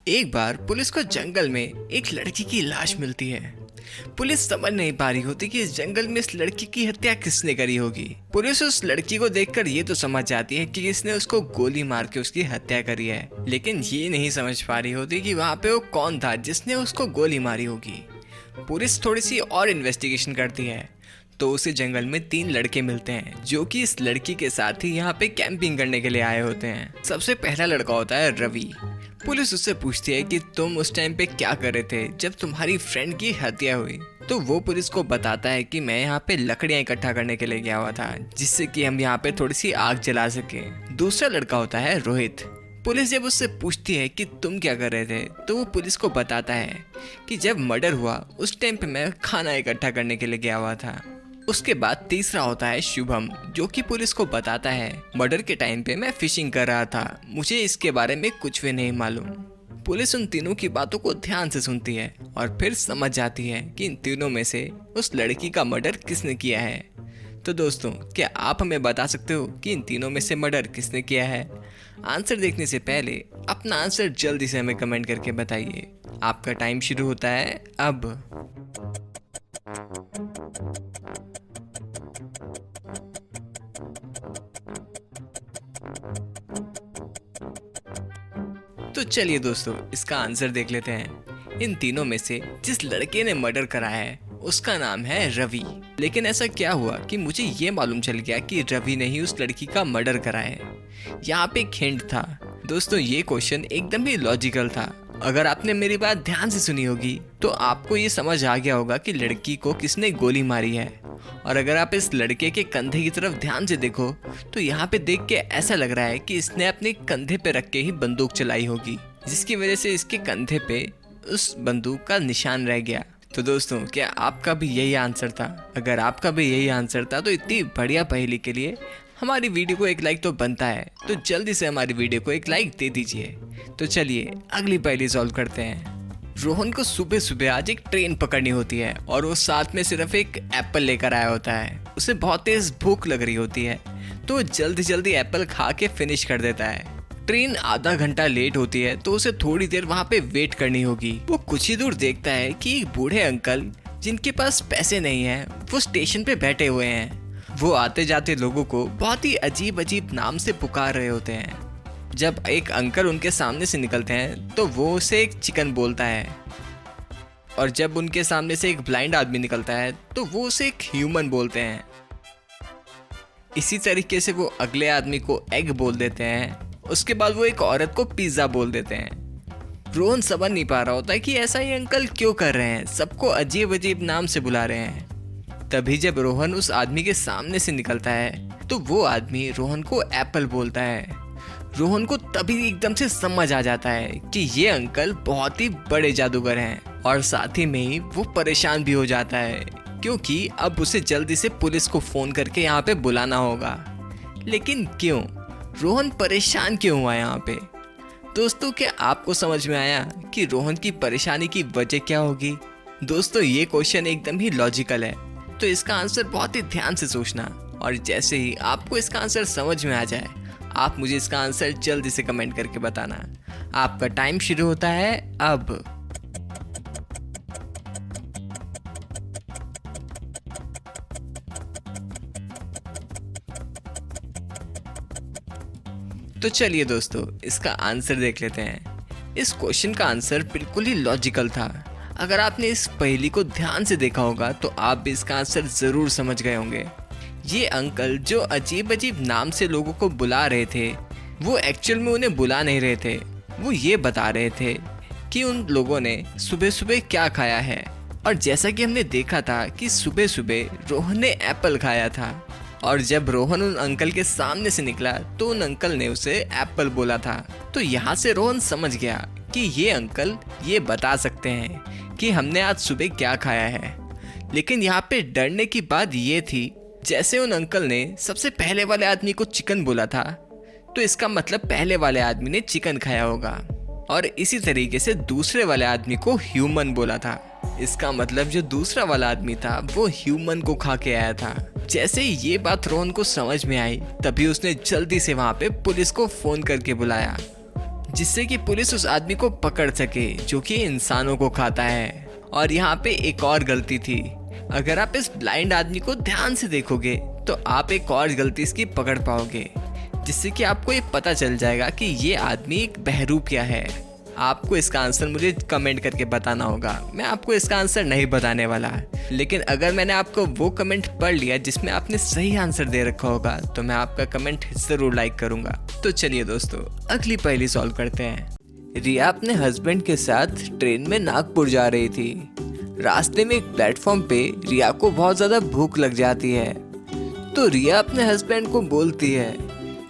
एक बार पुलिस को जंगल में एक लड़की की लाश मिलती है। पुलिस समझ नहीं पा रही होती कि इस जंगल में इस लड़की की हत्या किसने करी होगी। पुलिस उस लड़की को देखकर ये तो समझ जाती है कि किसने उसको गोली मार के उसकी हत्या करी है, लेकिन ये नहीं समझ पा रही होती कि वहाँ पे वो कौन था जिसने उसको गोली मारी होगी। पुलिस थोड़ी सी और इन्वेस्टिगेशन करती है तो उसे जंगल में 3 लड़के मिलते हैं जो कि इस लड़की के साथ ही यहाँ पे कैंपिंग करने के लिए आए होते हैं। सबसे पहला लड़का होता है रवि। पुलिस उससे पूछती है कि तुम उस टाइम पे क्या कर रहे थे जब तुम्हारी फ्रेंड की हत्या हुई। तो वो पुलिस को बताता है कि मैं यहाँ पे लकड़ियाँ इकट्ठा करने के लिए गया हुआ था जिससे कि हम यहाँ पे थोड़ी सी आग जला सके। दूसरा लड़का होता है रोहित। पुलिस जब उससे पूछती है कि तुम क्या कर रहे थे तो वो पुलिस को बताता है कि जब मर्डर हुआ उस टाइम पे मैं खाना इकट्ठा करने के लिए गया हुआ था। उसके बाद तीसरा होता है शुभम, जो कि पुलिस को बताता है मर्डर के टाइम पे मैं फिशिंग कर रहा था, मुझे इसके बारे में कुछ भी नहीं मालूम। पुलिस उन तीनों की बातों को ध्यान से सुनती है और फिर समझ जाती है कि इन तीनों में से उस लड़की का मर्डर किसने किया है। तो दोस्तों, क्या आप हमें बता सकते हो कि इन तीनों में से मर्डर किसने किया है? आंसर देखने से पहले अपना आंसर जल्दी से हमें कमेंट करके बताइए। आपका टाइम शुरू होता है अब। तो चलिए दोस्तों, इसका आंसर देख लेते हैं। इन तीनों में से जिस लड़के ने मर्डर करा है उसका नाम है रवि। लेकिन ऐसा क्या हुआ कि मुझे ये मालूम चल गया कि रवि ने ही उस लड़की का मर्डर करा है? यहाँ पे एक हिंट था दोस्तों, ये क्वेश्चन एकदम ही लॉजिकल था। अगर आपने मेरी बात ध्यान से सुनी होगी तो आपको ये समझ आ गया होगा कि लड़की को किसने गोली मारी है। और अगर आप इस लड़के के कंधे की तरफ ध्यान से देखो तो यहाँ पे देख के ऐसा लग रहा है कि इसने अपने कंधे पे रख के ही बंदूक चलाई होगी, जिसकी वजह से इसके कंधे पे उस बंदूक का निशान रह गया। तो दोस्तों, क्या आपका भी यही आंसर था? अगर आपका भी यही आंसर था तो इतनी बढ़िया पहेली के लिए हमारी वीडियो को एक लाइक तो बनता है, तो जल्दी से हमारी वीडियो को एक लाइक दे दीजिए। तो चलिए अगली पहेली सॉल्व करते हैं। रोहन को सुबह सुबह आज एक ट्रेन पकड़नी होती है और वो साथ में सिर्फ एक एप्पल लेकर आया होता है। उसे बहुत तेज भूख लग रही होती है तो वो जल्दी जल्दी एप्पल खा के फिनिश कर देता है। ट्रेन आधा घंटा लेट होती है तो उसे थोड़ी देर वहाँ पे वेट करनी होगी। वो कुछ ही दूर देखता है कि एक बूढ़े अंकल जिनके पास पैसे नहीं है वो स्टेशन पे बैठे हुए हैं। वो आते जाते लोगों को बहुत ही अजीब अजीब नाम से पुकार रहे होते हैं। जब एक अंकल उनके सामने से निकलते हैं तो वो उसे एक चिकन बोलता है, और जब उनके सामने से एक ब्लाइंड आदमी निकलता है तो वो उसे एक ह्यूमन बोलते हैं। इसी तरीके से वो अगले आदमी को एग बोल देते हैं। उसके बाद वो एक औरत को पिज्जा बोल देते हैं। रोहन समझ नहीं पा रहा होता है कि ऐसा ये अंकल क्यों कर रहे हैं, सबको अजीब अजीब नाम से बुला रहे हैं। तभी जब रोहन उस आदमी के सामने से निकलता है तो वो आदमी रोहन को एप्पल बोलता है। रोहन को तभी एकदम से समझ आ जाता है कि ये अंकल बहुत ही बड़े जादूगर हैं, और साथ ही में ही वो परेशान भी हो जाता है क्योंकि अब उसे जल्दी से पुलिस को फोन करके यहाँ पे बुलाना होगा। लेकिन क्यों? रोहन परेशान क्यों हुआ यहाँ पे? दोस्तों, क्या आपको समझ में आया कि रोहन की परेशानी की वजह क्या होगी? दोस्तों, ये क्वेश्चन एकदम ही लॉजिकल है, तो इसका आंसर बहुत ही ध्यान से सोचना, और जैसे ही आपको इसका आंसर समझ में आ जाए आप मुझे इसका आंसर जल्दी से कमेंट करके बताना। आपका टाइम शुरू होता है अब। तो चलिए दोस्तों, इसका आंसर देख लेते हैं। इस क्वेश्चन का आंसर बिल्कुल ही लॉजिकल था। अगर आपने इस पहेली को ध्यान से देखा होगा तो आप भी इसका आंसर जरूर समझ गए होंगे। ये अंकल जो अजीब अजीब नाम से लोगों को बुला रहे थे वो एक्चुअल में उन्हें बुला नहीं रहे थे, वो ये बता रहे थे कि उन लोगों ने सुबह सुबह क्या खाया है। और जैसा कि हमने देखा था कि सुबह सुबह रोहन ने एप्पल खाया था, और जब रोहन उन अंकल के सामने से निकला तो उन अंकल ने उसे एप्पल बोला था। तो यहाँ से रोहन समझ गया कि ये अंकल ये बता सकते हैं कि हमने आज सुबह क्या खाया है। लेकिन यहाँ पे डरने की बात ये थी, जैसे उन अंकल ने सबसे पहले वाले आदमी को चिकन बोला था तो इसका मतलब पहले वाले आदमी ने चिकन खाया होगा, और इसी तरीके से दूसरे वाले आदमी को ह्यूमन बोला था। इसका मतलब जो दूसरा वाला आदमी था वो ह्यूमन को खा के आया था। जैसे ही ये बात रोहन को समझ में आई तभी उसने जल्दी से वहाँ पे पुलिस को फोन करके बुलाया। जिससे कि पुलिस उस आदमी को पकड़ सके जो कि इंसानों को खाता है। और यहाँ पे एक और गलती थी, अगर आप इस ब्लाइंड आदमी को ध्यान से देखोगे तो आप एक और गलती इसकी पकड़ पाओगे, जिससे कि आपको ये पता चल जाएगा कि ये आदमी एक बहरूपिया है। आपको इसका आंसर मुझे कमेंट करके बताना होगा, मैं आपको इसका आंसर नहीं बताने वाला। लेकिन अगर मैंने आपको वो कमेंट पढ़ लिया जिसमें आपने सही आंसर दे रखा होगा तो मैं आपका कमेंट ज़रूर लाइक करूँगा। तो चलिए दोस्तों, अगली पहेली सॉल्व करते हैं। रिया अपने हस्बैंड के साथ ट्रेन में नागपुर जा रही थी। रास्ते में एक प्लेटफॉर्म पे रिया को बहुत ज़्यादा भूख लग जाती है, तो रिया अपने हस्बैंड को बोलती है,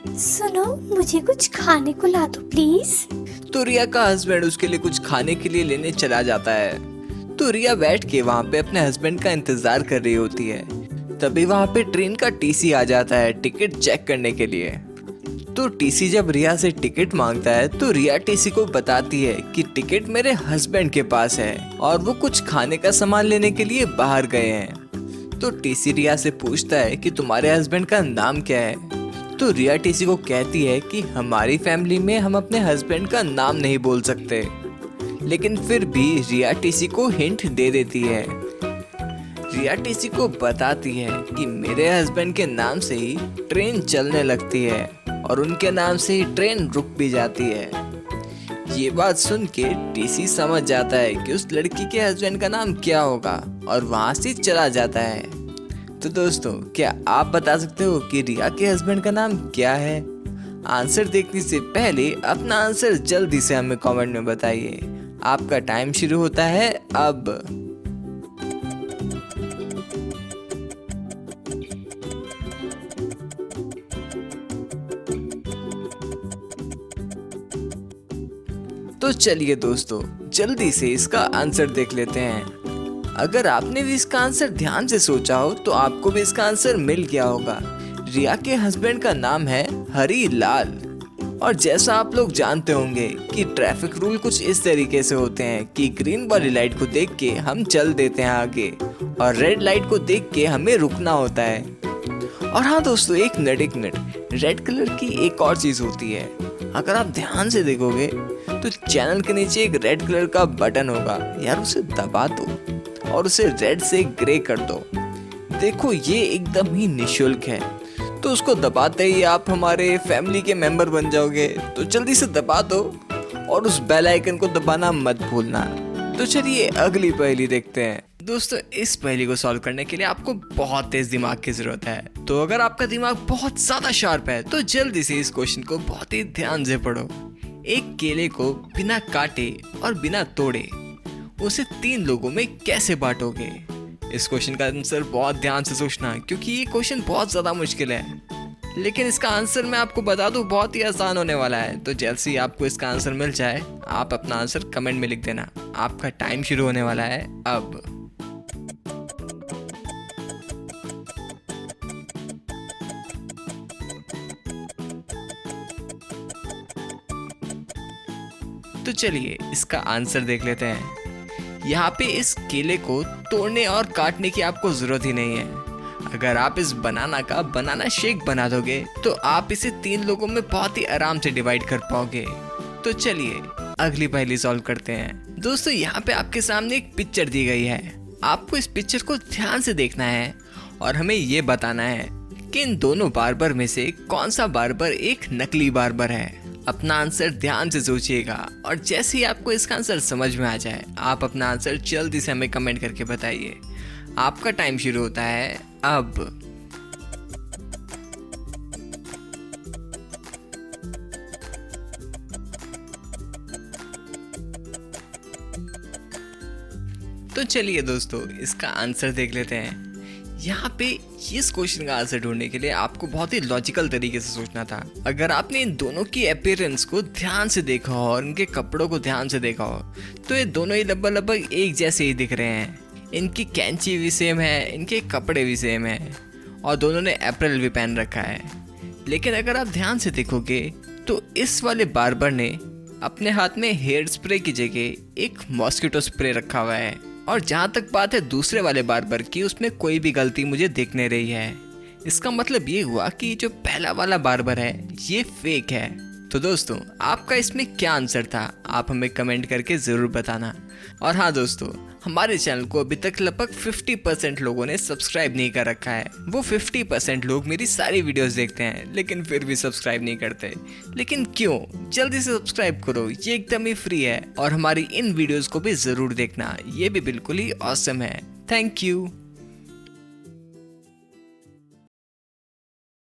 सुनो, मुझे कुछ खाने को ला दो प्लीज। तो रिया का हस्बैंड उसके लिए कुछ खाने के लिए लेने चला जाता है। तो रिया बैठ के वहाँ पे अपने हस्बैंड का इंतजार कर रही होती है। तभी वहाँ पे ट्रेन का टीसी आ जाता है टिकट चेक करने के लिए। तो टीसी जब रिया से टिकट मांगता है तो रिया टीसी को बताती है कि टिकट मेरे हस्बैंड के पास है और वो कुछ खाने का सामान लेने के लिए बाहर गए हैं। तो टीसी रिया से पूछता है कि तुम्हारे हस्बैंड का नाम क्या है। तो रिया टीसी को कहती है कि हमारी फैमिली में हम अपने हस्बैंड का नाम नहीं बोल सकते, लेकिन फिर भी रिया टीसी को हिंट दे देती है। रिया टीसी को बताती है कि मेरे हस्बैंड के नाम से ही ट्रेन चलने लगती है और उनके नाम से ही ट्रेन रुक भी जाती है। ये बात सुन के टीसी समझ जाता है कि उस लड़की के हस्बैंड का नाम क्या होगा और वहाँ से चला जाता है। तो दोस्तों, क्या आप बता सकते हो कि रिया के हस्बैंड का नाम क्या है? आंसर देखने से पहले अपना आंसर जल्दी से हमें कमेंट में बताइए। आपका टाइम शुरू होता है अब। तो चलिए दोस्तों, जल्दी से इसका आंसर देख लेते हैं। अगर आपने भी इसका आंसर ध्यान से सोचा हो तो आपको भी इसका आंसर मिल गया होगा। रिया के हस्बैंड का नाम है हरी लाल। और जैसा आप लोग जानते होंगे कि ट्रैफिक रूल कुछ इस तरीके से होते हैं कि ग्रीन वाली लाइट को देख के हम चल देते हैं आगे और रेड लाइट को देख के हमें रुकना होता है। और हाँ दोस्तों, एक मिनट, रेड कलर की एक और चीज होती है। अगर आप ध्यान से देखोगे तो चैनल के नीचे एक रेड कलर का बटन होगा, यार उसे दबा दो और उसे रेड से ग्रे कर दो। देखो, ये एकदम ही निशुल्क है, तो उसको दबाते ही आप हमारे फैमिली के मेंबर बन जाओगे। तो जल्दी से दबा दो और उस बेल आइकन को दबाना मत भूलना। तो चलिए अगली पहेली देखते हैं। दोस्तों, इस पहेली को सॉल्व करने के लिए आपको बहुत तेज दिमाग की जरूरत है। तो अगर आपका दिमाग बहुत ज्यादा शार्प है तो जल्दी से इस क्वेश्चन को बहुत ही ध्यान से पढ़ो। एक केले को बिना काटे और बिना तोड़े उसे 3 लोगों में कैसे बांटोगे? इस क्वेश्चन का आंसर बहुत ध्यान से सोचना, क्योंकि ये क्वेश्चन बहुत ज़्यादा मुश्किल है। लेकिन इसका आंसर मैं आपको बता दूं, बहुत ही आसान होने वाला है। तो जैसे ही आपको इसका आंसर मिल जाए, आप अपना आंसर कमेंट में लिख देना। आपका टाइम शुरू होने वाला है अब। तो चलिए इसका आंसर देख लेते हैं। यहाँ पे इस केले को तोड़ने और काटने की आपको जरूरत ही नहीं है। अगर आप इस बनाना शेक बना दोगे तो आप इसे 3 लोगों में बहुत ही आराम से डिवाइड कर पाओगे। तो चलिए अगली पहेली सॉल्व करते हैं। दोस्तों, यहाँ पे आपके सामने एक पिक्चर दी गई है। आपको इस पिक्चर को ध्यान से देखना है और हमें ये बताना है कि इन दोनों बार्बर में से कौन सा बार्बर एक नकली बार्बर है। अपना आंसर ध्यान से सोचिएगा और जैसे ही आपको इसका आंसर समझ में आ जाए, आप अपना आंसर जल्दी से हमें कमेंट करके बताइए। आपका टाइम शुरू होता है अब। तो चलिए दोस्तों, इसका आंसर देख लेते हैं। यहाँ पे इस क्वेश्चन का आंसर ढूंढने के लिए आपको बहुत ही लॉजिकल तरीके से सोचना था। अगर आपने इन दोनों की अपीयरेंस को ध्यान से देखा हो और इनके कपड़ों को ध्यान से देखा हो तो ये दोनों ही लगभग एक जैसे ही दिख रहे हैं। इनकी कैंची भी सेम है, इनके कपड़े भी सेम है और दोनों ने अप्रैल भी पहन रखा है। लेकिन अगर आप ध्यान से देखोगे तो इस वाले बार्बर ने अपने हाथ में हेयर स्प्रे की जगह एक मॉस्किटो स्प्रे रखा हुआ है। और जहाँ तक बात है दूसरे वाले बार्बर की, उसमें कोई भी गलती मुझे दिख नहीं रही है। इसका मतलब ये हुआ कि जो पहला वाला बार्बर है ये फेक है, तो दोस्तों, आपका इसमें क्या आंसर था, आप हमें कमेंट करके ज़रूर बताना। और हाँ दोस्तों, हमारे चैनल को अभी तक लगभग 50% लोगों ने सब्सक्राइब नहीं कर रखा है। वो 50% लोग मेरी सारी वीडियोस देखते हैं लेकिन फिर भी सब्सक्राइब नहीं करते। लेकिन क्यों? जल्दी से सब्सक्राइब करो, ये एकदम ही फ्री है। और हमारी इन वीडियोस को भी ज़रूर देखना, ये भी बिल्कुल ही ऑसम है। Thank you.